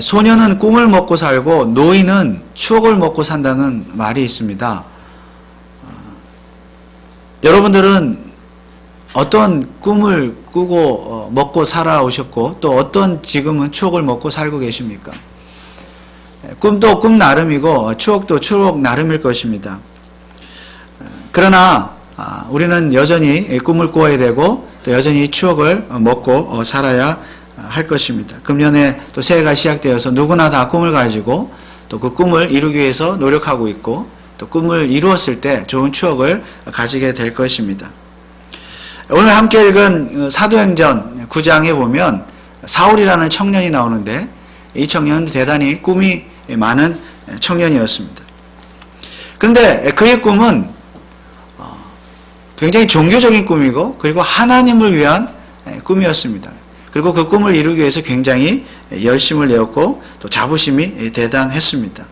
소년은 꿈을 먹고 살고 노인은 추억을 먹고 산다는 말이 있습니다. 여러분들은 어떤 꿈을 꾸고 먹고 살아오셨고 또 어떤 지금은 추억을 먹고 살고 계십니까? 꿈도 꿈 나름이고 추억도 추억 나름일 것입니다. 그러나 우리는 여전히 꿈을 꾸어야 되고 또 여전히 추억을 먹고 살아야 할 것입니다. 금년에 또 새해가 시작되어서 누구나 다 꿈을 가지고 또 그 꿈을 이루기 위해서 노력하고 있고 또 꿈을 이루었을 때 좋은 추억을 가지게 될 것입니다. 오늘 함께 읽은 사도행전 9장에 보면 사울이라는 청년이 나오는데 이 청년은 대단히 꿈이 많은 청년이었습니다. 그런데 그의 꿈은 굉장히 종교적인 꿈이고 그리고 하나님을 위한 꿈이었습니다. 그리고 그 꿈을 이루기 위해서 굉장히 열심을 내었고 또 자부심이 대단했습니다.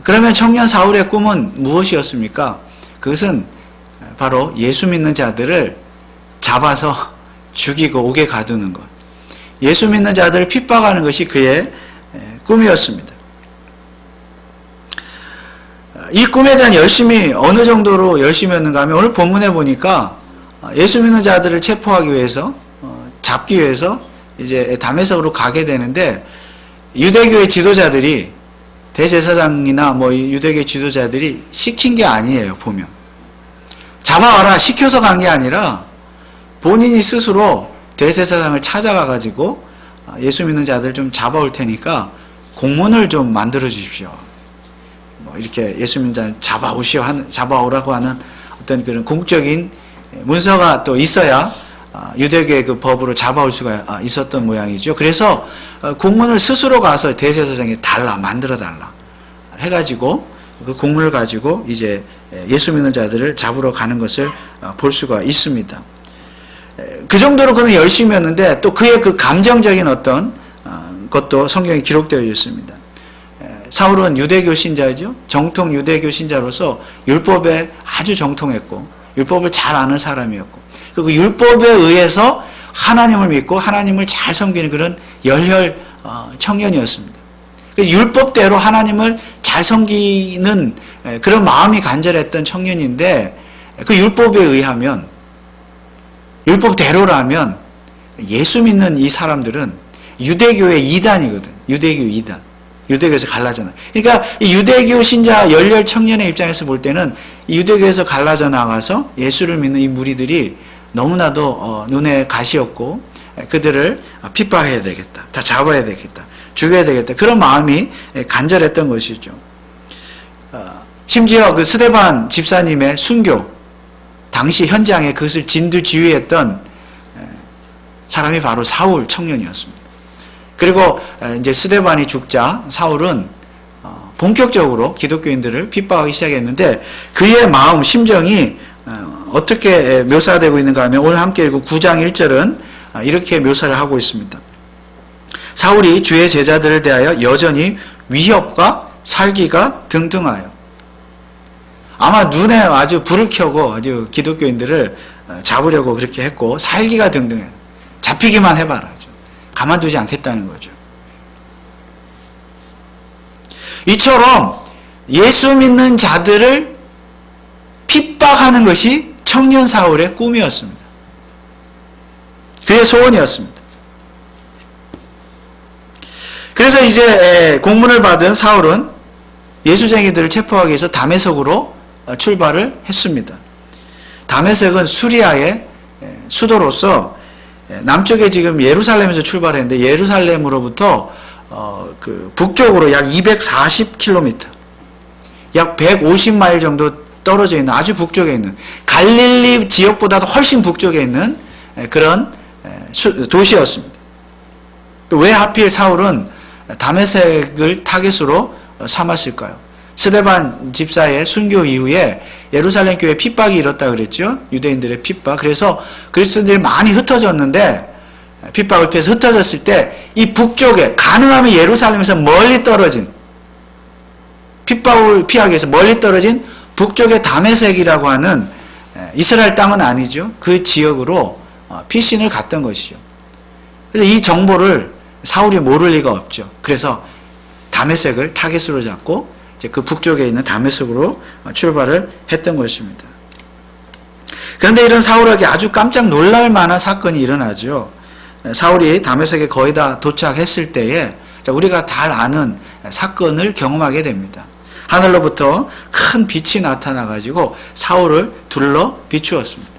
그러면 청년 사울의 꿈은 무엇이었습니까? 그것은 바로 예수 믿는 자들을 잡아서 죽이고 옥에 가두는 것. 예수 믿는 자들을 핍박하는 것이 그의 꿈이었습니다. 이 꿈에 대한 열심이 어느 정도로 열심이었는가 하면 오늘 본문에 보니까 예수 믿는 자들을 체포하기 위해서 잡기 위해서 이제 다메섹으로 가게 되는데 유대교의 지도자들이 대제사장이나 유대교의 지도자들이 시킨 게 아니에요. 보면 잡아와라 시켜서 간 게 아니라 본인이 스스로 대제사장을 찾아가 가지고 예수 믿는 자들 좀 잡아올 테니까 공문을 좀 만들어 주십시오. 이렇게 예수 믿는 자를 잡아오라고 하는 어떤 그런 공적인 문서가 또 있어야 유대교의 그 법으로 잡아올 수가 있었던 모양이죠. 그래서 공문을 스스로 가서 대제사장에 만들어 달라 해가지고 그 공문을 가지고 이제 예수 믿는 자들을 잡으러 가는 것을 볼 수가 있습니다. 그 정도로 그는 열심이었는데 또 그의 그 감정적인 어떤 것도 성경에 기록되어 있습니다. 사울은 유대교 신자죠. 정통 유대교 신자로서 율법에 아주 정통했고 율법을 잘 아는 사람이었고 그리고 율법에 의해서 하나님을 믿고 하나님을 잘 섬기는 그런 열혈 청년이었습니다. 율법대로 하나님을 잘 섬기는 그런 마음이 간절했던 청년인데 그 율법에 의하면 율법대로라면 예수 믿는 이 사람들은 유대교의 이단이거든. 유대교 이단. 유대교에서 갈라져 나. 그러니까 이 유대교 신자 열렬 청년의 입장에서 볼 때는 이 유대교에서 갈라져 나가서 예수를 믿는 이 무리들이 너무나도 눈에 가시였고 그들을 핍박해야 되겠다. 다 잡아야 되겠다. 죽여야 되겠다. 그런 마음이 간절했던 것이죠. 심지어 그 스데반 집사님의 순교 당시 현장에 그것을 진두지휘했던 사람이 바로 사울 청년이었습니다. 그리고 이제 스데반이 죽자 사울은 본격적으로 기독교인들을 핍박하기 시작했는데 그의 마음, 심정이 어떻게 묘사되고 있는가 하면 오늘 함께 읽은 9장 1절은 이렇게 묘사를 하고 있습니다. 사울이 주의 제자들을 대하여 여전히 위협과 살기가 등등하여. 아마 눈에 아주 불을 켜고 아주 기독교인들을 잡으려고 그렇게 했고 살기가 등등해. 잡히기만 해봐라. 가만두지 않겠다는 거죠. 이처럼 예수 믿는 자들을 핍박하는 것이 청년 사울의 꿈이었습니다. 그의 소원이었습니다. 그래서 이제 공문을 받은 사울은 예수쟁이들을 체포하기 위해서 다메섹으로 출발을 했습니다. 다메섹은 수리아의 수도로서 남쪽에 지금 예루살렘에서 출발했는데 예루살렘으로부터 그 북쪽으로 약 240km, 약 150마일 정도 떨어져 있는 아주 북쪽에 있는 갈릴리 지역보다도 훨씬 북쪽에 있는 그런 도시였습니다. 왜 하필 사울은 다메섹을 타겟으로 삼았을까요? 스데반 집사의 순교 이후에 예루살렘 교회 핍박이 일었다 그랬죠. 유대인들의 핍박. 그래서 그리스도인들이 많이 흩어졌는데 핍박을 피해서 흩어졌을 때 이 북쪽에 가능하면 예루살렘에서 멀리 떨어진 핍박을 피하기 위해서 멀리 떨어진 북쪽의 다메섹이라고 하는 이스라엘 땅은 아니죠. 그 지역으로 피신을 갔던 것이죠. 그래서 이 정보를 사울이 모를 리가 없죠. 그래서 다메섹을 타깃으로 잡고 이제 그 북쪽에 있는 다메섹으로 출발을 했던 것입니다. 그런데 이런 사울에게 아주 깜짝 놀랄 만한 사건이 일어나죠. 사울이 다메섹에 거의 다 도착했을 때에 우리가 잘 아는 사건을 경험하게 됩니다. 하늘로부터 큰 빛이 나타나가지고 사울을 둘러 비추었습니다.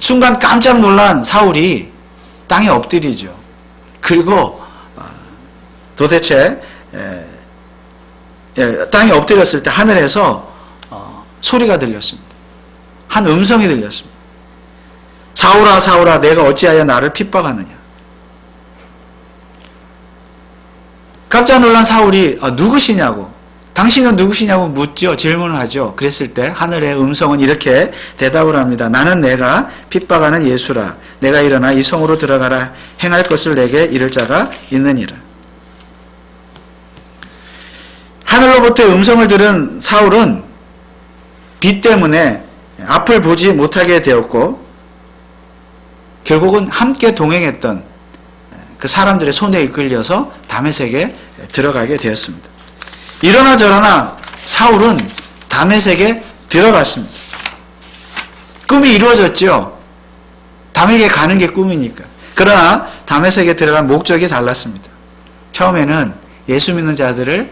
순간 깜짝 놀란 사울이 땅에 엎드리죠. 그리고 도대체 땅에 엎드렸을 때 하늘에서 소리가 들렸습니다. 한 음성이 들렸습니다. 사울아 사울아 내가 어찌하여 나를 핍박하느냐. 깜짝 놀란 사울이 누구시냐고, 당신은 누구시냐고 묻죠. 질문을 하죠. 그랬을 때 하늘의 음성은 이렇게 대답을 합니다. 나는 내가 핍박하는 예수라. 내가 일어나 이 성으로 들어가라. 행할 것을 내게 이를 자가 있느니라. 하늘로부터의 음성을 들은 사울은 빛 때문에 앞을 보지 못하게 되었고 결국은 함께 동행했던 그 사람들의 손에 이끌려서 다메섹에 들어가게 되었습니다. 이러나 저러나 사울은 다메섹에 들어갔습니다. 꿈이 이루어졌죠. 다메섹에 가는 게 꿈이니까. 그러나 다메섹에 들어간 목적이 달랐습니다. 처음에는 예수 믿는 자들을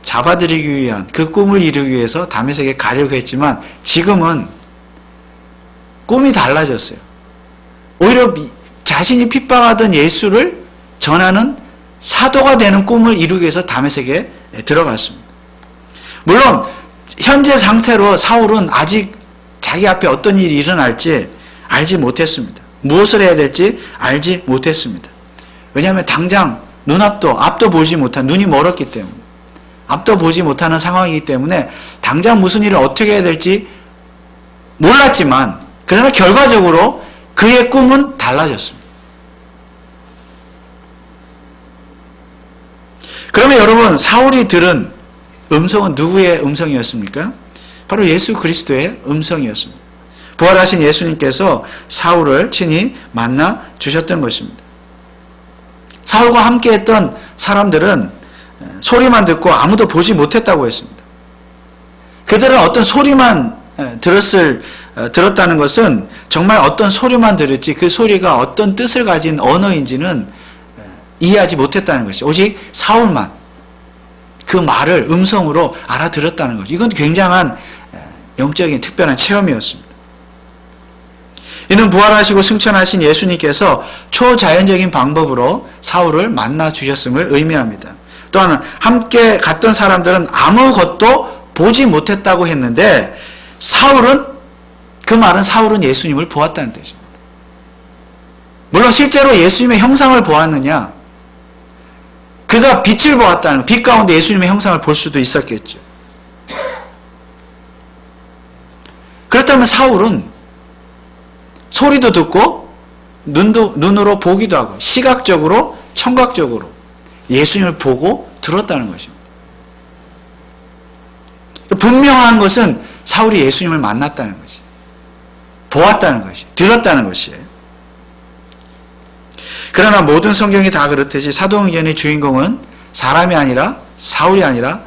잡아들이기 위한 그 꿈을 이루기 위해서 다메섹에 가려고 했지만 지금은 꿈이 달라졌어요. 오히려 자신이 핍박하던 예수를 전하는 사도가 되는 꿈을 이루기 위해서 다메섹에 들어갔습니다. 물론 현재 상태로 사울은 아직 자기 앞에 어떤 일이 일어날지 알지 못했습니다. 무엇을 해야 될지 알지 못했습니다. 왜냐하면 당장 앞도 보지 못한, 눈이 멀었기 때문에, 앞도 보지 못하는 상황이기 때문에 당장 무슨 일을 어떻게 해야 될지 몰랐지만 그러나 결과적으로 그의 꿈은 달라졌습니다. 그러면 여러분, 사울이 들은 음성은 누구의 음성이었습니까? 바로 예수 그리스도의 음성이었습니다. 부활하신 예수님께서 사울을 친히 만나 주셨던 것입니다. 사울과 함께했던 사람들은 소리만 듣고 아무도 보지 못했다고 했습니다. 그들은 어떤 소리만 들었다는 것은 정말 어떤 소리만 들었지 그 소리가 어떤 뜻을 가진 언어인지는 이해하지 못했다는 것이, 오직 사울만 그 말을 음성으로 알아들었다는 거죠. 이건 굉장한 영적인 특별한 체험이었습니다. 이는 부활하시고 승천하신 예수님께서 초자연적인 방법으로 사울을 만나 주셨음을 의미합니다. 또한 함께 갔던 사람들은 아무것도 보지 못했다고 했는데 그 말은 사울은 예수님을 보았다는 뜻입니다. 물론 실제로 예수님의 형상을 보았느냐, 그가 빛을 보았다는, 빛 가운데 예수님의 형상을 볼 수도 있었겠죠. 그렇다면 사울은 소리도 듣고 눈으로 보기도 하고 시각적으로 청각적으로 예수님을 보고 들었다는 것입니다. 분명한 것은 사울이 예수님을 만났다는 것이, 보았다는 것이, 들었다는 것이에요. 그러나 모든 성경이 다 그렇듯이 사도행전의 주인공은 사람이 아니라, 사울이 아니라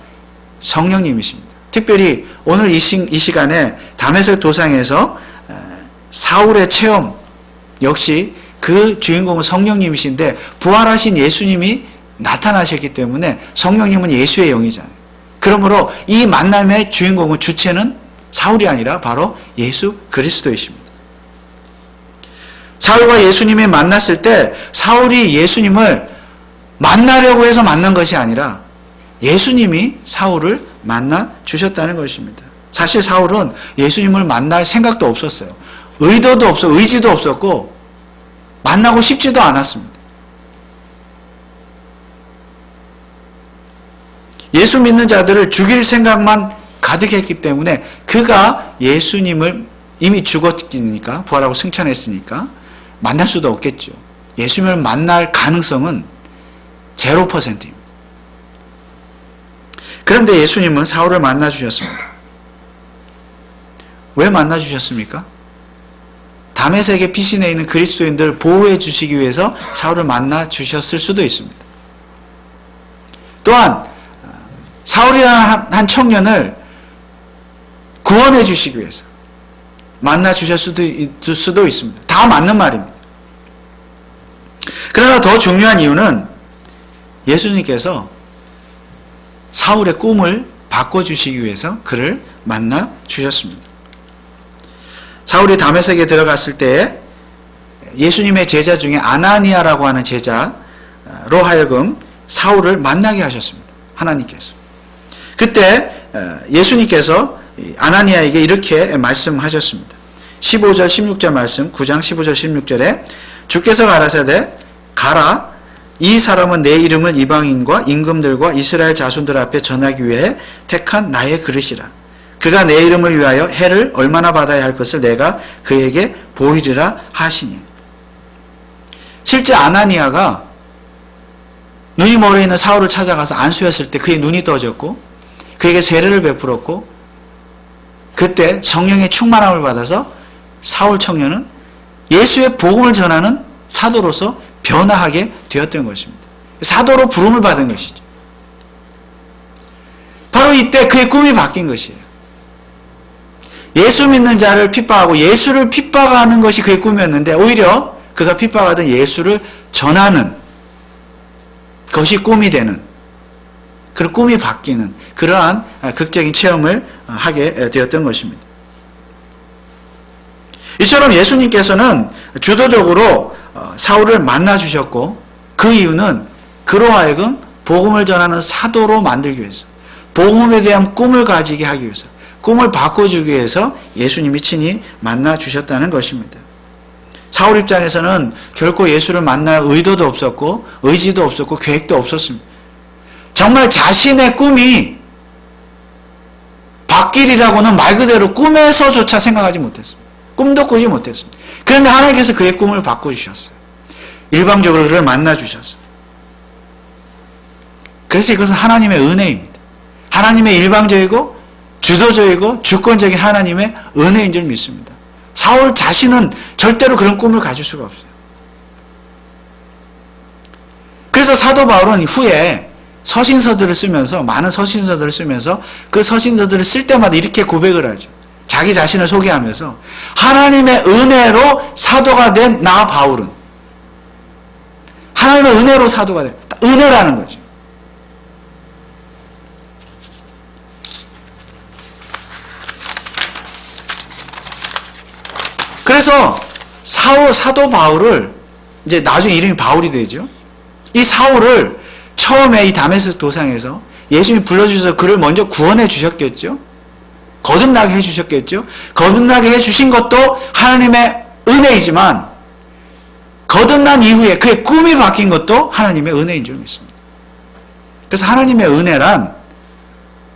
성령님이십니다. 특별히 오늘 이 시간에 다메섹 도상에서 사울의 체험 역시 그 주인공은 성령님이신데 부활하신 예수님이 나타나셨기 때문에 성령님은 예수의 영이잖아요. 그러므로 이 만남의 주인공은, 주체는 사울이 아니라 바로 예수 그리스도이십니다. 사울과 예수님이 만났을 때 사울이 예수님을 만나려고 해서 만난 것이 아니라 예수님이 사울을 만나 주셨다는 것입니다. 사실 사울은 예수님을 만날 생각도 없었어요. 의도도 의지도 없었고 만나고 싶지도 않았습니다. 예수 믿는 자들을 죽일 생각만 가득했기 때문에 그가 예수님을 이미 죽었으니까, 부활하고 승천했으니까 만날 수도 없겠죠. 예수님을 만날 가능성은 0%입니다. 그런데 예수님은 사울을 만나 주셨습니다. 왜 만나 주셨습니까? 다 다메섹에 피신해 있는 그리스도인들을 보호해 주시기 위해서 사울을 만나 주셨을 수도 있습니다. 또한 사울이라는 한 청년을 구원해 주시기 위해서 만나 주셨을 수도 있습니다. 다 맞는 말입니다. 그러나 더 중요한 이유는 예수님께서 사울의 꿈을 바꿔주시기 위해서 그를 만나 주셨습니다. 사울이 다메섹에 들어갔을 때 예수님의 제자 중에 아나니아라고 하는 제자로 하여금 사울을 만나게 하셨습니다. 하나님께서. 그때 예수님께서 아나니아에게 이렇게 말씀하셨습니다. 15절 16절 말씀, 9장 15절 16절에 주께서 가라사대 가라, 이 사람은 내 이름을 이방인과 임금들과 이스라엘 자손들 앞에 전하기 위해 택한 나의 그릇이라. 그가 내 이름을 위하여 해를 얼마나 받아야 할 것을 내가 그에게 보이리라 하시니. 실제 아나니아가 눈이 멀어 있는 사울을 찾아가서 안수했을 때 그의 눈이 떠졌고 그에게 세례를 베풀었고 그때 성령의 충만함을 받아서 사울 청년은 예수의 복음을 전하는 사도로서 변화하게 되었던 것입니다. 사도로 부름을 받은 것이죠. 바로 이때 그의 꿈이 바뀐 것이에요. 예수 믿는 자를 핍박하고 예수를 핍박하는 것이 그의 꿈이었는데 오히려 그가 핍박하던 예수를 전하는 것이 꿈이 되는, 그런 꿈이 바뀌는 그러한 극적인 체험을 하게 되었던 것입니다. 이처럼 예수님께서는 주도적으로 사울을 만나 주셨고 그 이유는 그로 하여금 복음을 전하는 사도로 만들기 위해서, 복음에 대한 꿈을 가지게 하기 위해서, 꿈을 바꿔주기 위해서 예수님이 친히 만나 주셨다는 것입니다. 사울 입장에서는 결코 예수를 만날 의도도 없었고 의지도 없었고 계획도 없었습니다. 정말 자신의 꿈이 바뀌리라고는 말 그대로 꿈에서조차 생각하지 못했습니다. 꿈도 꾸지 못했습니다. 그런데 하나님께서 그의 꿈을 바꿔주셨어요. 일방적으로 그를 만나주셨어요. 그래서 이것은 하나님의 은혜입니다. 하나님의 일방적이고 주도적이고 주권적인 하나님의 은혜인 줄 믿습니다. 사울 자신은 절대로 그런 꿈을 가질 수가 없어요. 그래서 사도 바울은 후에 서신서들을 쓰면서, 많은 서신서들을 쓰면서 그 서신서들을 쓸 때마다 이렇게 고백을 하죠. 자기 자신을 소개하면서 하나님의 은혜로 사도가 된 나 바울은, 하나님의 은혜로 사도가 된, 은혜라는 거죠. 그래서 사도 바울을, 이제 나중에 이름이 바울이 되죠. 이 사울을 처음에 이 다메섹 도상에서 예수님이 불러주셔서 그를 먼저 구원해 주셨겠죠. 거듭나게 해 주셨겠죠. 거듭나게 해 주신 것도 하나님의 은혜이지만 거듭난 이후에 그의 꿈이 바뀐 것도 하나님의 은혜인 줄 믿습니다. 그래서 하나님의 은혜란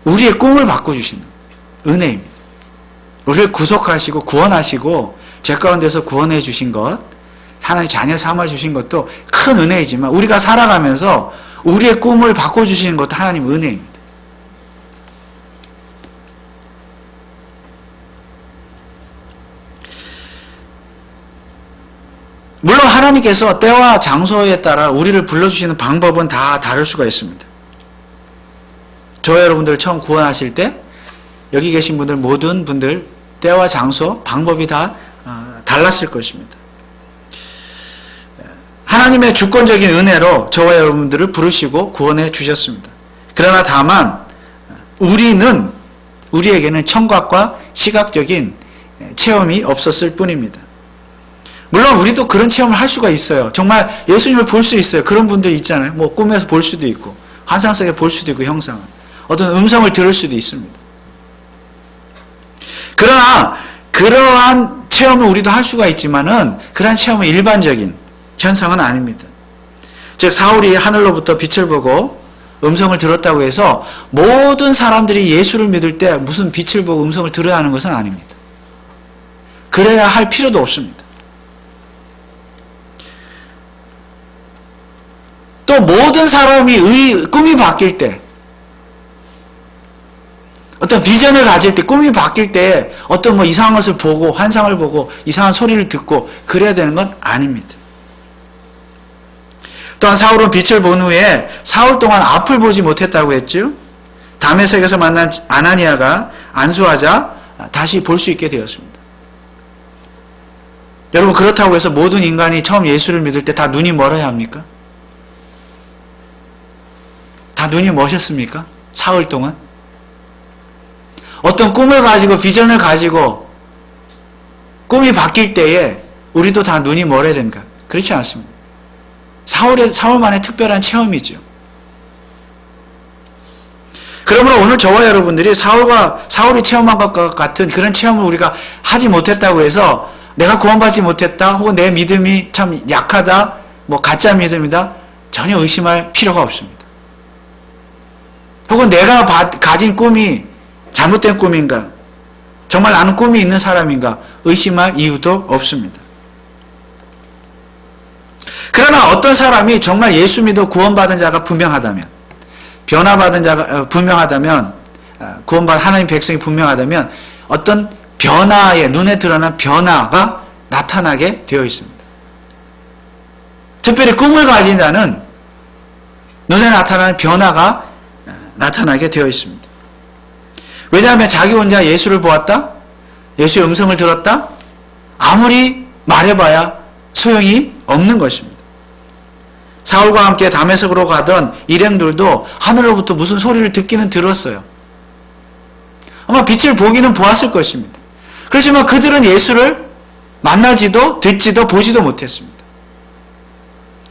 우리의 꿈을 바꿔주시는 은혜입니다. 우리를 구속하시고 구원하시고 죄 가운데서 구원해 주신 것, 하나님 자녀 삼아 주신 것도 큰 은혜이지만 우리가 살아가면서 우리의 꿈을 바꿔주시는 것도 하나님 은혜입니다. 물론 하나님께서 때와 장소에 따라 우리를 불러주시는 방법은 다 다를 수가 있습니다. 저와 여러분들 처음 구원하실 때 여기 계신 분들, 모든 분들 때와 장소, 방법이 다 달랐을 것입니다. 하나님의 주권적인 은혜로 저와 여러분들을 부르시고 구원해 주셨습니다. 그러나 다만 우리에게는 청각과 시각적인 체험이 없었을 뿐입니다. 물론 우리도 그런 체험을 할 수가 있어요. 정말 예수님을 볼 수 있어요. 그런 분들이 있잖아요. 뭐 꿈에서 볼 수도 있고 환상 속에 볼 수도 있고 형상을, 어떤 음성을 들을 수도 있습니다. 그러나 그러한 체험을 우리도 할 수가 있지만은 그러한 체험은 일반적인 현상은 아닙니다. 즉 사울이 하늘로부터 빛을 보고 음성을 들었다고 해서 모든 사람들이 예수를 믿을 때 무슨 빛을 보고 음성을 들어야 하는 것은 아닙니다. 그래야 할 필요도 없습니다. 또 모든 사람이 꿈이 바뀔 때, 어떤 비전을 가질 때, 꿈이 바뀔 때 어떤 뭐 이상한 것을 보고 환상을 보고 이상한 소리를 듣고 그래야 되는 건 아닙니다. 또한 사울은 빛을 본 후에 사흘 동안 앞을 보지 못했다고 했죠. 다메섹에서 만난 아나니아가 안수하자 다시 볼 수 있게 되었습니다. 여러분, 그렇다고 해서 모든 인간이 처음 예수를 믿을 때 다 눈이 멀어야 합니까? 다 눈이 머셨습니까? 사흘 동안? 어떤 꿈을 가지고 비전을 가지고 꿈이 바뀔 때에 우리도 다 눈이 멀어야 됩니까? 그렇지 않습니다. 사울만의 특별한 체험이죠. 그러므로 오늘 저와 여러분들이 사울이 체험한 것과 같은 그런 체험을 우리가 하지 못했다고 해서 내가 구원받지 못했다, 혹은 내 믿음이 참 약하다, 뭐 가짜 믿음이다, 전혀 의심할 필요가 없습니다. 혹은 내가 가진 꿈이 잘못된 꿈인가, 정말 나는 꿈이 있는 사람인가 의심할 이유도 없습니다. 그러나 어떤 사람이 정말 예수 믿어 구원받은 자가 분명하다면, 변화받은 자가 분명하다면, 구원받은 하나님 백성이 분명하다면 어떤 눈에 드러난 변화가 나타나게 되어 있습니다. 특별히 꿈을 가진 자는 눈에 나타나는 변화가 나타나게 되어 있습니다. 왜냐하면 자기 혼자 예수를 보았다? 예수의 음성을 들었다? 아무리 말해봐야 소용이 없는 것입니다. 사울과 함께 다메섹으로 가던 일행들도 하늘로부터 무슨 소리를 듣기는 들었어요. 아마 빛을 보기는 보았을 것입니다. 그렇지만 그들은 예수를 만나지도 듣지도 보지도 못했습니다.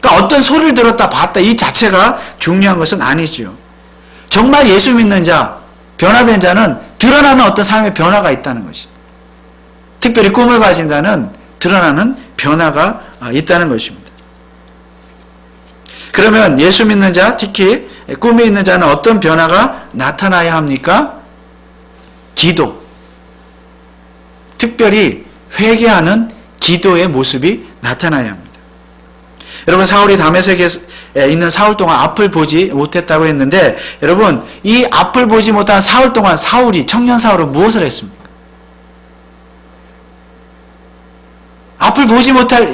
그러니까 어떤 소리를 들었다 봤다 이 자체가 중요한 것은 아니지요. 정말 예수 믿는 자, 변화된 자는 드러나는 어떤 삶의 변화가 있다는 것입니다. 특별히 꿈을 가진 자는 드러나는 변화가 있다는 것입니다. 그러면 예수 믿는 자, 특히 꿈이 있는 자는 어떤 변화가 나타나야 합니까? 기도. 특별히 회개하는 기도의 모습이 나타나야 합니다. 여러분, 사울이 다메섹에 있는 사흘 동안 앞을 보지 못했다고 했는데, 여러분, 이 앞을 보지 못한 사흘 동안 청년 사울은 무엇을 했습니까?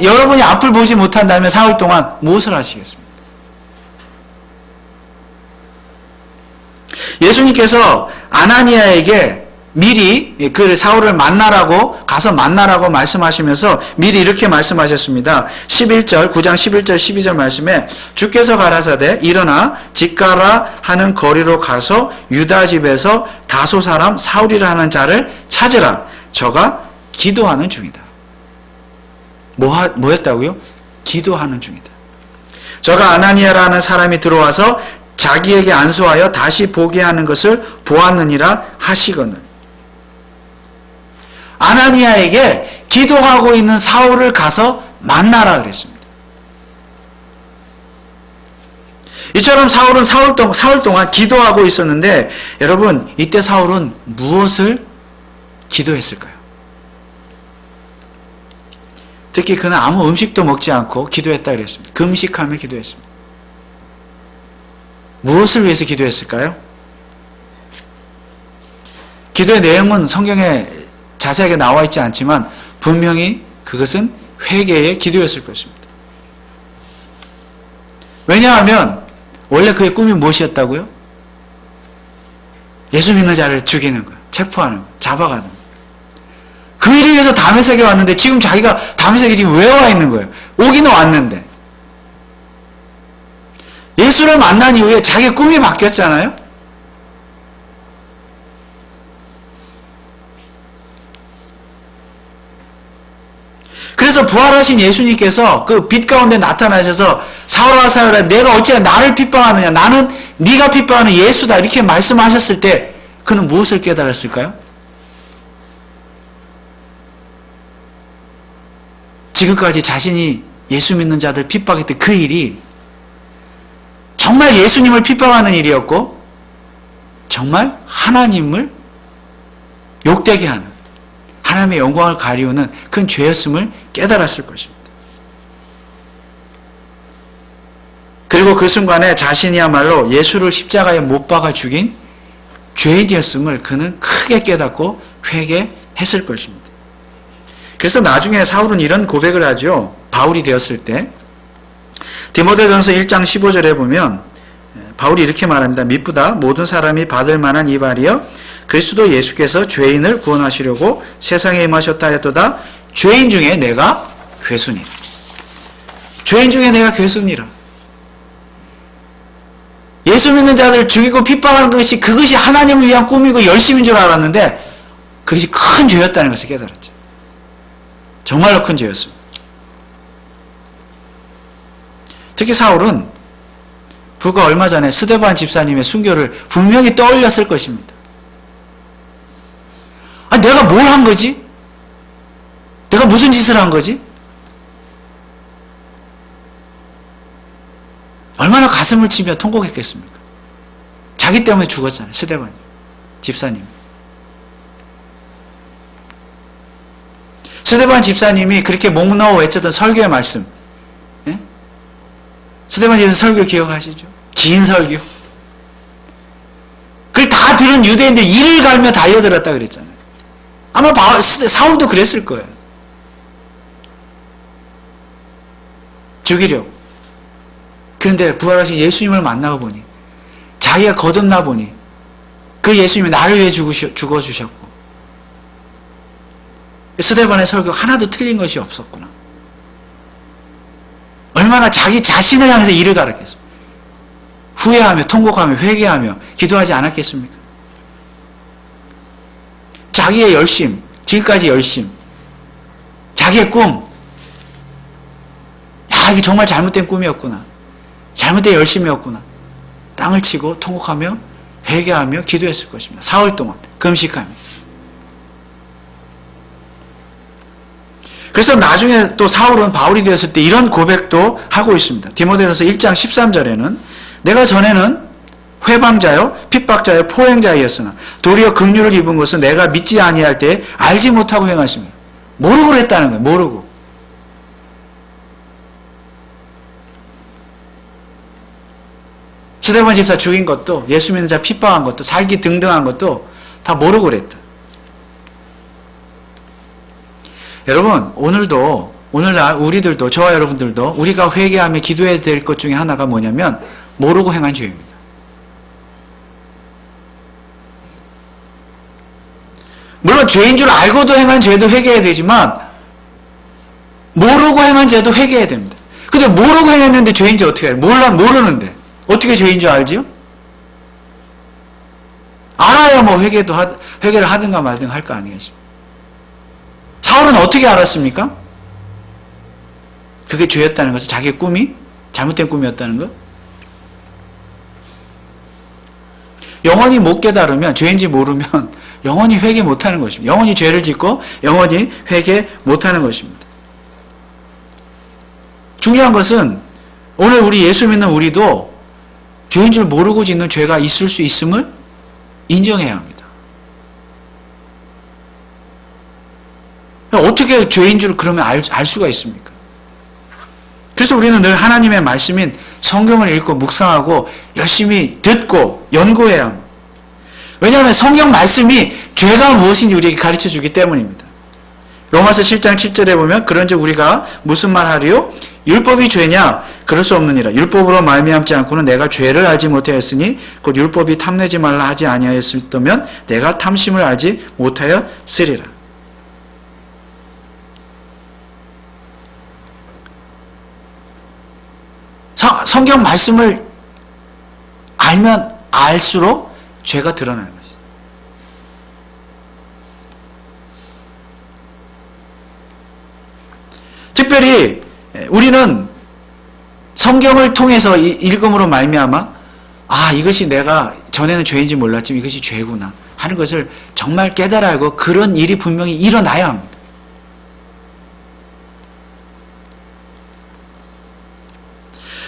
여러분이 앞을 보지 못한다면 사흘 동안 무엇을 하시겠습니까? 예수님께서 아나니아에게 미리 그 사울을 가서 만나라고 말씀하시면서 미리 이렇게 말씀하셨습니다. 9장 11절 12절 말씀에 주께서 가라사대 일어나 직가라 하는 거리로 가서 유다 집에서 다소 사람 사울이라 하는 자를 찾으라. 저가 기도하는 중이다. 뭐였다고요? 기도하는 중이다. 저가 아나니아라는 사람이 들어와서 자기에게 안수하여 다시 보게 하는 것을 보았느니라 하시거늘. 아나니아에게 기도하고 있는 사울을 가서 만나라 그랬습니다. 이처럼 사울은 사흘 동안 기도하고 있었는데, 여러분, 이때 사울은 무엇을 기도했을까요? 특히 그는 아무 음식도 먹지 않고 기도했다 그랬습니다. 금식하며 기도했습니다. 무엇을 위해서 기도했을까요? 기도의 내용은 성경에 자세하게 나와 있지 않지만 분명히 그것은 회개의 기도였을 것입니다. 왜냐하면 원래 그의 꿈이 무엇이었다고요? 예수 믿는 자를 죽이는 거예요. 체포하는 거예요. 잡아가는 거예요. 그 일을 위해서 다메섹에 왔는데 지금 자기가 다메섹에 지금 왜 와 있는 거예요? 오기는 왔는데. 예수를 만난 이후에 자기 꿈이 바뀌었잖아요? 그래서 부활하신 예수님께서 그 빛 가운데 나타나셔서 사울아 사울아 내가 어찌하여 나를 핍박하느냐, 나는 네가 핍박하는 예수다, 이렇게 말씀하셨을 때 그는 무엇을 깨달았을까요? 지금까지 자신이 예수 믿는 자들 핍박했던 그 일이 정말 예수님을 핍박하는 일이었고 정말 하나님을 욕되게 하는, 하나님의 영광을 가리우는 큰 죄였음을 깨달았을 것입니다. 그리고 그 순간에 자신이야말로 예수를 십자가에 못 박아 죽인 죄인이었음을 그는 크게 깨닫고 회개했을 것입니다. 그래서 나중에 사울은 이런 고백을 하죠. 바울이 되었을 때 디모데전서 1장 15절에 보면 바울이 이렇게 말합니다. 미쁘다 모든 사람이 받을 만한 이발이여 그리스도 예수께서 죄인을 구원하시려고 세상에 임하셨다 했도다. 죄인 중에 내가 괴순이라. 죄인 중에 내가 괴순이라. 예수 믿는 자들을 죽이고 핍박하는 것이 그것이 하나님을 위한 꿈이고 열심인 줄 알았는데 그것이 큰 죄였다는 것을 깨달았죠. 정말로 큰 죄였습니다. 특히 사울은 불과 얼마 전에 스데반 집사님의 순교를 분명히 떠올렸을 것입니다. 아, 내가 뭘 한 거지? 내가 무슨 짓을 한 거지? 얼마나 가슴을 치며 통곡했겠습니까? 자기 때문에 죽었잖아요. 스데반 집사님. 스데반 집사님이 그렇게 목 놓아 외쳤던 설교의 말씀. 예? 스데반 집사님 설교 기억하시죠? 긴 설교. 그걸 다 들은 유대인들 이를 갈며 달려들었다 그랬잖아요. 아마 사울도 그랬을 거예요. 죽이려고. 그런데 부활하신 예수님을 만나고 보니 자기가 거듭나 보니 그 예수님이 나를 위해 죽어주셨고 스데반의 설교 하나도 틀린 것이 없었구나. 얼마나 자기 자신을 향해서 이를 가르쳤습니까? 후회하며 통곡하며 회개하며 기도하지 않았겠습니까? 자기의 열심, 지금까지 열심, 자기의 꿈, 야, 이게 정말 잘못된 꿈이었구나. 잘못된 열심이었구나. 땅을 치고 통곡하며 회개하며 기도했을 것입니다. 사흘 동안 금식하며. 그래서 나중에 또 사울은 바울이 되었을 때 이런 고백도 하고 있습니다. 디모데전서 1장 13절에는 내가 전에는 회방자요 핍박자요 포행자이었으나 도리어 긍휼을 입은 것은 내가 믿지 아니할 때 알지 못하고 행하십니다. 모르고 그랬다는 거예요. 모르고. 스데반 집사 죽인 것도 예수 믿는 자 핍박한 것도 살기 등등한 것도 다 모르고 그랬다. 여러분 오늘도 오늘날 우리들도 저와 여러분들도 우리가 회개하며 기도해야 될 것 중에 하나가 뭐냐면 모르고 행한 죄입니다. 물론 죄인 줄 알고도 행한 죄도 회개해야 되지만 모르고 행한 죄도 회개해야 됩니다. 근데 모르고 행했는데 죄인지 어떻게 해요? 모르는데 어떻게 죄인 줄 알지요? 알아야 뭐 회개를 하든가 말든가 할 거 아니겠습니까? 사울은 어떻게 알았습니까? 그게 죄였다는 것을, 자기의 꿈이 잘못된 꿈이었다는 것. 영원히 못 깨달으면, 죄인지 모르면 영원히 회개 못하는 것입니다. 영원히 죄를 짓고 영원히 회개 못하는 것입니다. 중요한 것은 오늘 우리 예수 믿는 우리도 죄인 줄 모르고 짓는 죄가 있을 수 있음을 인정해야 합니다. 어떻게 죄인 줄 그러면 알 수가 있습니까? 그래서 우리는 늘 하나님의 말씀인 성경을 읽고 묵상하고 열심히 듣고 연구해야 합니다. 왜냐하면 성경 말씀이 죄가 무엇인지 우리에게 가르쳐 주기 때문입니다. 로마서 7장 7절에 보면 그런즉 우리가 무슨 말 하리요? 율법이 죄냐? 그럴 수 없느니라. 율법으로 말미암지 않고는 내가 죄를 알지 못하였으니 곧 율법이 탐내지 말라 하지 아니하였으면 내가 탐심을 알지 못하였으리라. 성경 말씀을 알면 알수록 죄가 드러나는 것이죠. 특별히 우리는 성경을 통해서 읽음으로 말미암아 이것이 내가 전에는 죄인지 몰랐지만 이것이 죄구나 하는 것을 정말 깨달아야 하고 그런 일이 분명히 일어나야 합니다.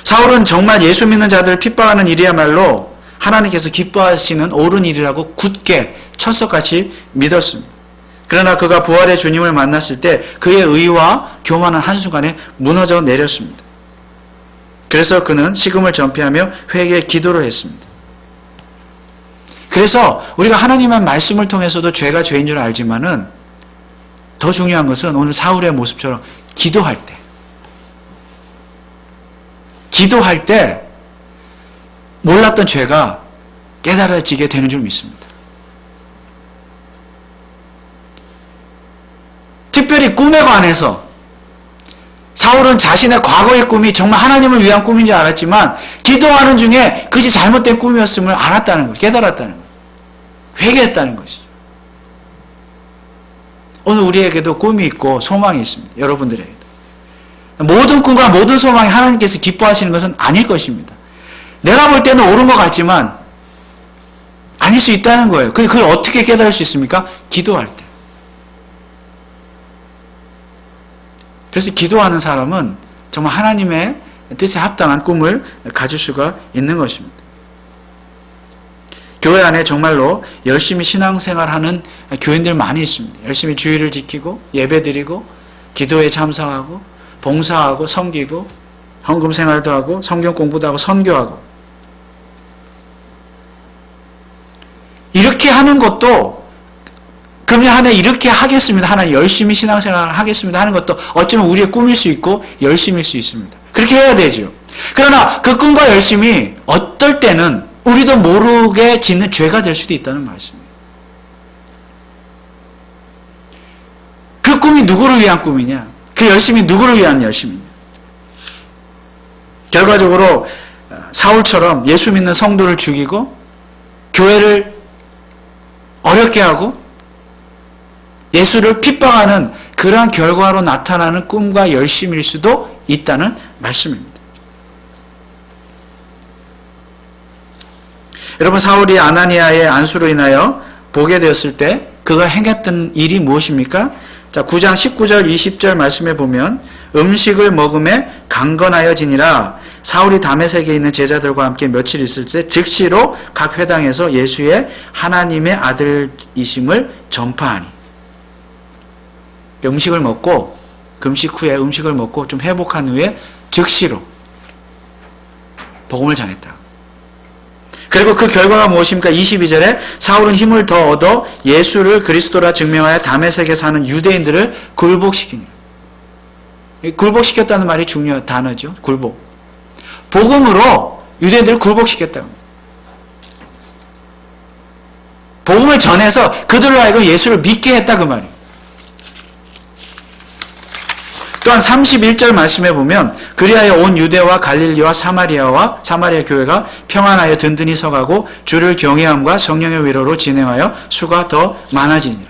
사울은 정말 예수 믿는 자들을 핍박하는 일이야말로 하나님께서 기뻐하시는 옳은 일이라고 굳게 철석같이 믿었습니다. 그러나 그가 부활의 주님을 만났을 때 그의 의와 교만은 한순간에 무너져 내렸습니다. 그래서 그는 식음을 전폐하며 회개의 기도를 했습니다. 그래서 우리가 하나님의 말씀을 통해서도 죄가 죄인 줄 알지만은 더 중요한 것은 오늘 사울의 모습처럼 기도할 때 몰랐던 죄가 깨달아지게 되는 줄 믿습니다. 특별히 꿈에 관해서 사울은 자신의 과거의 꿈이 정말 하나님을 위한 꿈인 줄 알았지만 기도하는 중에 그것이 잘못된 꿈이었음을 알았다는 것, 깨달았다는 것, 회개했다는 것이죠. 오늘 우리에게도 꿈이 있고 소망이 있습니다. 여러분들에게도. 모든 꿈과 모든 소망이 하나님께서 기뻐하시는 것은 아닐 것입니다. 내가 볼 때는 옳은 것 같지만 아닐 수 있다는 거예요. 그걸 어떻게 깨달을 수 있습니까? 기도할 때. 그래서 기도하는 사람은 정말 하나님의 뜻에 합당한 꿈을 가질 수가 있는 것입니다. 교회 안에 정말로 열심히 신앙생활하는 교인들 많이 있습니다. 열심히 주의를 지키고 예배드리고 기도에 참석하고 봉사하고 섬기고 헌금 생활도 하고 성경 공부도 하고 선교하고 이렇게 하는 것도 금년 한 해 이렇게 하겠습니다. 하나님 열심히 신앙생활을 하겠습니다. 하는 것도 어쩌면 우리의 꿈일 수 있고 열심일 수 있습니다. 그렇게 해야 되죠. 그러나 그 꿈과 열심이 어떨 때는 우리도 모르게 짓는 죄가 될 수도 있다는 말씀이에요. 그 꿈이 누구를 위한 꿈이냐? 그 열심이 누구를 위한 열심이냐? 결과적으로 사울처럼 예수 믿는 성도를 죽이고 교회를 어렵게 하고 예수를 핍박하는 그러한 결과로 나타나는 꿈과 열심일 수도 있다는 말씀입니다. 여러분 사울이 아나니아의 안수로 인하여 보게 되었을 때 그가 행했던 일이 무엇입니까? 자 9장 19절 20절 말씀에 보면 음식을 먹음에 강건하여 지니라 사울이 다메섹에 있는 제자들과 함께 며칠 있을 때 즉시로 각 회당에서 예수의 하나님의 아들이심을 전파하니 음식을 먹고 금식 후에 음식을 먹고 좀 회복한 후에 즉시로 복음을 전했다. 그리고 그 결과가 무엇입니까? 22절에 사울은 힘을 더 얻어 예수를 그리스도라 증명하여 다메섹에 사는 유대인들을 굴복시키니라. 굴복시켰다는 말이 중요한 단어죠. 굴복. 복음으로 유대인들을 굴복시켰다. 복음을 전해서 그들로 하여금 예수를 믿게 했다 그 말이에요. 또한 31절 말씀에 보면 그리하여 온 유대와 갈릴리와 사마리아 교회가 평안하여 든든히 서가고 주를 경외함과 성령의 위로로 진행하여 수가 더 많아지니라.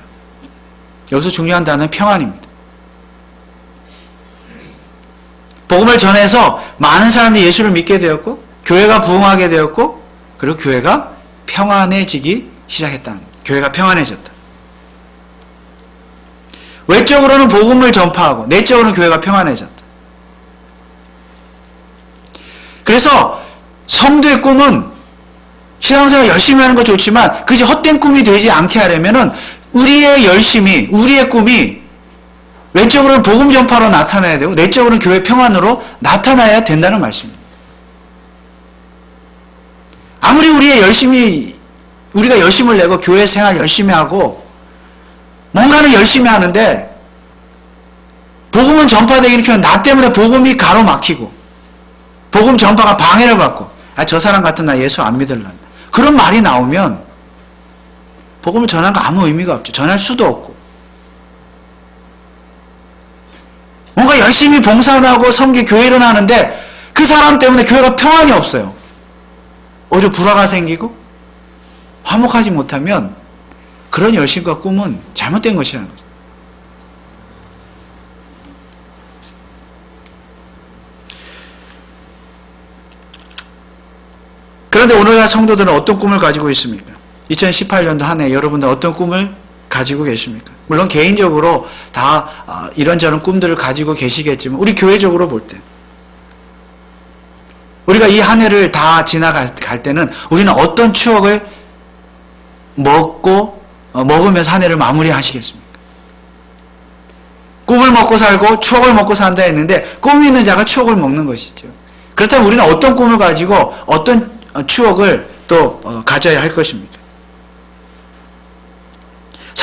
여기서 중요한 단어는 평안입니다. 복음을 전해서 많은 사람들이 예수를 믿게 되었고 교회가 부흥하게 되었고 그리고 교회가 평안해지기 시작했다는 거예요. 교회가 평안해졌다. 외적으로는 복음을 전파하고 내적으로는 교회가 평안해졌다. 그래서 성도의 꿈은 신앙생활 열심히 하는 거 좋지만 그것이 헛된 꿈이 되지 않게 하려면은 우리의 열심이 우리의 꿈이 외적으로는 복음 전파로 나타나야 되고 내적으로는 교회 평안으로 나타나야 된다는 말씀입니다. 아무리 우리가 열심을 내고 교회 생활 열심히 하고 뭔가는 열심히 하는데 복음은 전파되기는 그냥 나 때문에 복음이 가로막히고 복음 전파가 방해를 받고 저 사람 같은 나 예수 안 믿을란다. 그런 말이 나오면 복음을 전하는 거 아무 의미가 없죠. 전할 수도 없고 뭔가 열심히 봉사하고 섬기 교회를 하는데 그 사람 때문에 교회가 평안이 없어요. 오히려 불화가 생기고 화목하지 못하면 그런 열심과 꿈은 잘못된 것이라는 거죠. 그런데 오늘날 성도들은 어떤 꿈을 가지고 있습니까? 2018년도 한 해 여러분들 어떤 꿈을 가지고 계십니까? 물론 개인적으로 다 이런저런 꿈들을 가지고 계시겠지만 우리 교회적으로 볼 때 우리가 이 한 해를 다 지나갈 때는 우리는 어떤 추억을 먹으면서 한 해를 마무리하시겠습니까? 꿈을 먹고 살고 추억을 먹고 산다 했는데 꿈이 있는 자가 추억을 먹는 것이죠. 그렇다면 우리는 어떤 꿈을 가지고 어떤 추억을 또 가져야 할 것입니까?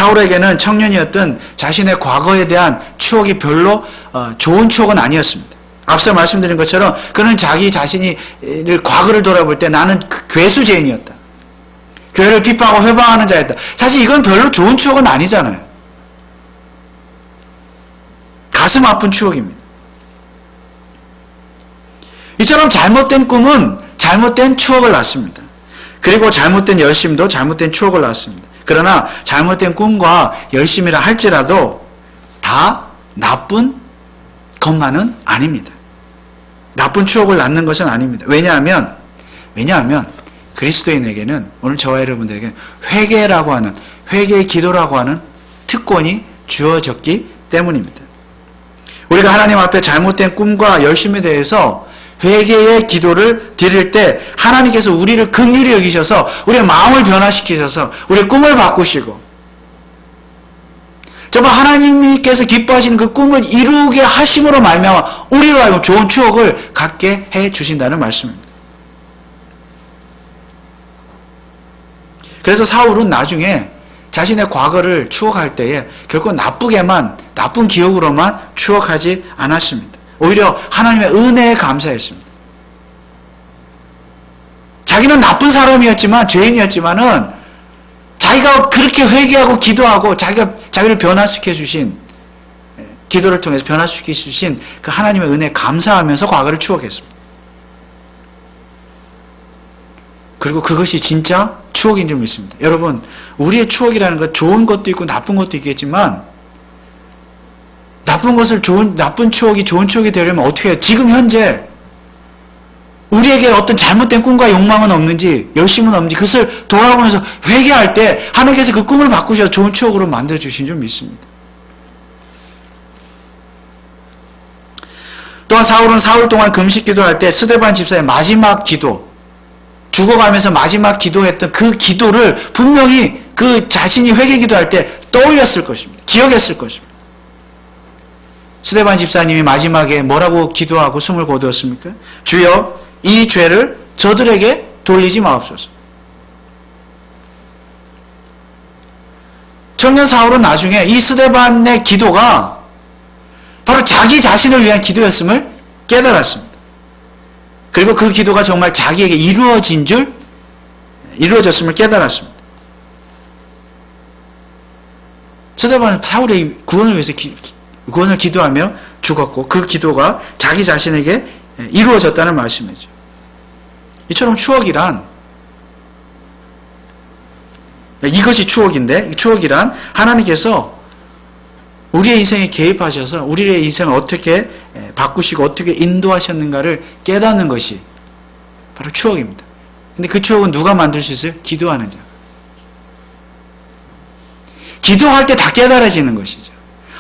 사울에게는 청년이었던 자신의 과거에 대한 추억이 별로 좋은 추억은 아니었습니다. 앞서 말씀드린 것처럼 그는 자기 자신이 과거를 돌아볼 때 나는 괴수죄인이었다. 교회를 비판하고 회방하는 자였다. 사실 이건 별로 좋은 추억은 아니잖아요. 가슴 아픈 추억입니다. 이처럼 잘못된 꿈은 잘못된 추억을 낳습니다. 그리고 잘못된 열심도 잘못된 추억을 낳습니다. 그러나 잘못된 꿈과 열심이라 할지라도 다 나쁜 것만은 아닙니다. 나쁜 추억을 낳는 것은 아닙니다. 왜냐하면 그리스도인에게는 오늘 저와 여러분들에게 회개라고 하는, 회개의 기도라고 하는 특권이 주어졌기 때문입니다. 우리가 하나님 앞에 잘못된 꿈과 열심에 대해서 회개의 기도를 드릴 때 하나님께서 우리를 긍휼히 여기셔서 우리의 마음을 변화시키셔서 우리의 꿈을 바꾸시고 정말 하나님께서 기뻐하시는 그 꿈을 이루게 하심으로 말미암아 우리로 하여금 좋은 추억을 갖게 해 주신다는 말씀입니다. 그래서 사울은 나중에 자신의 과거를 추억할 때에 결코 나쁜 기억으로만 추억하지 않았습니다. 오히려 하나님의 은혜에 감사했습니다. 자기는 나쁜 사람이었지만, 죄인이었지만은 자기가 그렇게 회개하고 기도하고 자기를 변화시켜 주신, 기도를 통해서 변화시켜 주신 그 하나님의 은혜에 감사하면서 과거를 추억했습니다. 그리고 그것이 진짜 추억인 줄 믿습니다. 여러분, 우리의 추억이라는 건 좋은 것도 있고 나쁜 것도 있겠지만 나쁜 추억이 좋은 추억이 되려면 어떻게 해요? 지금 현재 우리에게 어떤 잘못된 꿈과 욕망은 없는지, 열심은 없는지 그것을 돌아보면서 회개할 때 하나님께서 그 꿈을 바꾸셔서 좋은 추억으로 만들어주신 줄 믿습니다. 또한 사울은 사흘 동안 금식 기도할 때 스데반 집사의 마지막 기도, 죽어가면서 마지막 기도했던 그 기도를 분명히 그 자신이 회개 기도할 때 떠올렸을 것입니다. 기억했을 것입니다. 스데반 집사님이 마지막에 뭐라고 기도하고 숨을 거두었습니까? 주여, 이 죄를 저들에게 돌리지 마옵소서. 청년 사울은 나중에 이 스데반의 기도가 바로 자기 자신을 위한 기도였음을 깨달았습니다. 그리고 그 기도가 정말 자기에게 이루어졌음을 깨달았습니다. 스데반은 사울의 구원을 위해서 구원을 기도하며 죽었고 그 기도가 자기 자신에게 이루어졌다는 말씀이죠. 이처럼 추억이란, 이것이 추억인데, 추억이란 하나님께서 우리의 인생에 개입하셔서 우리의 인생을 어떻게 바꾸시고 어떻게 인도하셨는가를 깨닫는 것이 바로 추억입니다. 근데 그 추억은 누가 만들 수 있어요? 기도하는 자. 기도할 때 다 깨달아지는 것이죠.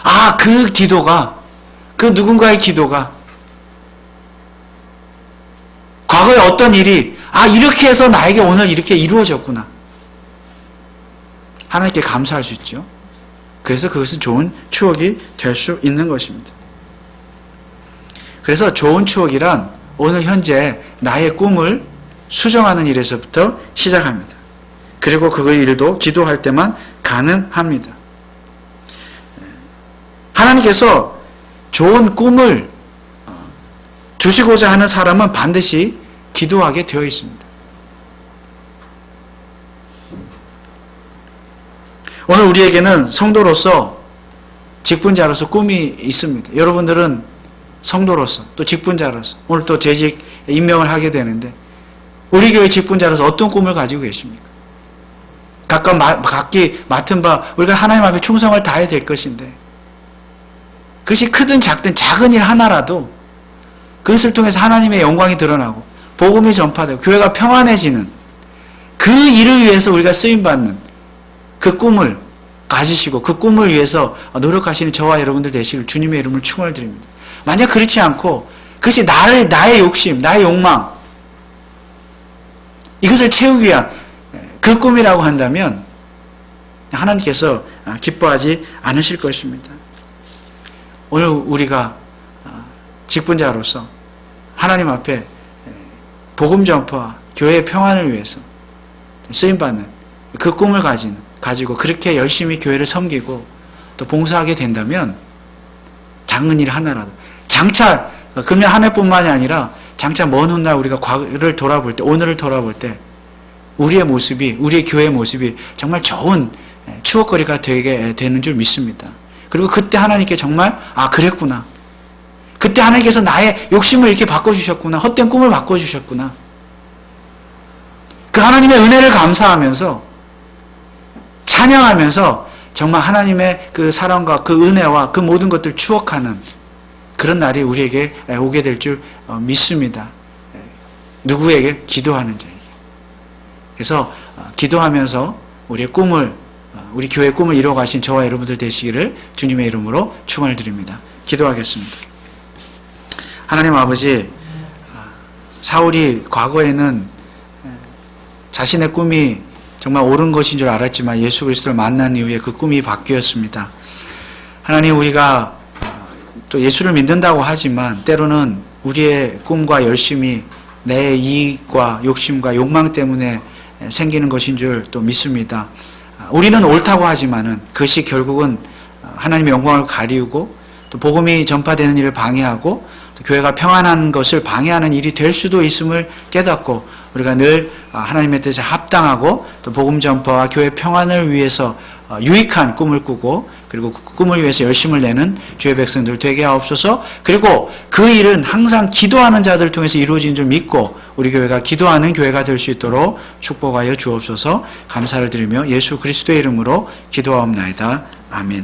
아, 그 기도가, 그 누군가의 기도가 과거에 어떤 일이, 아, 이렇게 해서 나에게 오늘 이렇게 이루어졌구나. 하나님께 감사할 수 있죠. 그래서 그것은 좋은 추억이 될 수 있는 것입니다. 그래서 좋은 추억이란 오늘 현재 나의 꿈을 수정하는 일에서부터 시작합니다. 그리고 그 일도 기도할 때만 가능합니다. 하나님께서 좋은 꿈을 주시고자 하는 사람은 반드시 기도하게 되어 있습니다. 오늘 우리에게는 성도로서, 직분자로서 꿈이 있습니다. 여러분들은 성도로서 또 직분자로서 오늘 또 재직 임명을 하게 되는데 우리 교회 직분자로서 어떤 꿈을 가지고 계십니까? 각기 맡은 바 우리가 하나님 앞에 충성을 다해야 될 것인데 그것이 크든 작든 작은 일 하나라도 그것을 통해서 하나님의 영광이 드러나고 복음이 전파되고 교회가 평안해지는 그 일을 위해서 우리가 쓰임받는 그 꿈을 가지시고 그 꿈을 위해서 노력하시는 저와 여러분들 되시길 주님의 이름을 축원을 드립니다. 만약 그렇지 않고 그것이 나의 욕심, 나의 욕망 이것을 채우기 위한 그 꿈이라고 한다면 하나님께서 기뻐하지 않으실 것입니다. 오늘 우리가 직분자로서 하나님 앞에 복음 전파와 교회의 평안을 위해서 쓰임받는 그 꿈을 가진 가지고 그렇게 열심히 교회를 섬기고 또 봉사하게 된다면 작은 일 하나라도 장차 금년 한 해뿐만이 아니라 장차 먼 훗날 우리가 과거를 돌아볼 때, 오늘을 돌아볼 때 우리의 모습이, 우리의 교회의 모습이 정말 좋은 추억거리가 되게 되는 줄 믿습니다. 그리고 그때 하나님께 정말 그랬구나. 그때 하나님께서 나의 욕심을 이렇게 바꿔주셨구나. 헛된 꿈을 바꿔주셨구나. 그 하나님의 은혜를 감사하면서 찬양하면서 정말 하나님의 그 사랑과 그 은혜와 그 모든 것들을 추억하는 그런 날이 우리에게 오게 될 줄 믿습니다. 누구에게? 기도하는 자에게. 그래서 기도하면서 우리의 꿈을, 우리 교회의 꿈을 이루어가신 저와 여러분들 되시기를 주님의 이름으로 축원을 드립니다. 기도하겠습니다. 하나님 아버지, 사울이 과거에는 자신의 꿈이 정말 옳은 것인 줄 알았지만 예수 그리스도를 만난 이후에 그 꿈이 바뀌었습니다. 하나님, 우리가 또 예수를 믿는다고 하지만 때로는 우리의 꿈과 열심이 내 이익과 욕심과 욕망 때문에 생기는 것인 줄 또 믿습니다. 우리는 옳다고 하지만은 그것이 결국은 하나님의 영광을 가리우고 또 복음이 전파되는 일을 방해하고 또 교회가 평안한 것을 방해하는 일이 될 수도 있음을 깨닫고 우리가 늘 하나님의 뜻에 합당하고 또 복음 전파와 교회 평안을 위해서 유익한 꿈을 꾸고 그리고 그 꿈을 위해서 열심을 내는 주의 백성들 되게 하옵소서. 그리고 그 일은 항상 기도하는 자들을 통해서 이루어진 줄 믿고 우리 교회가 기도하는 교회가 될 수 있도록 축복하여 주옵소서. 감사를 드리며 예수 그리스도의 이름으로 기도하옵나이다. 아멘.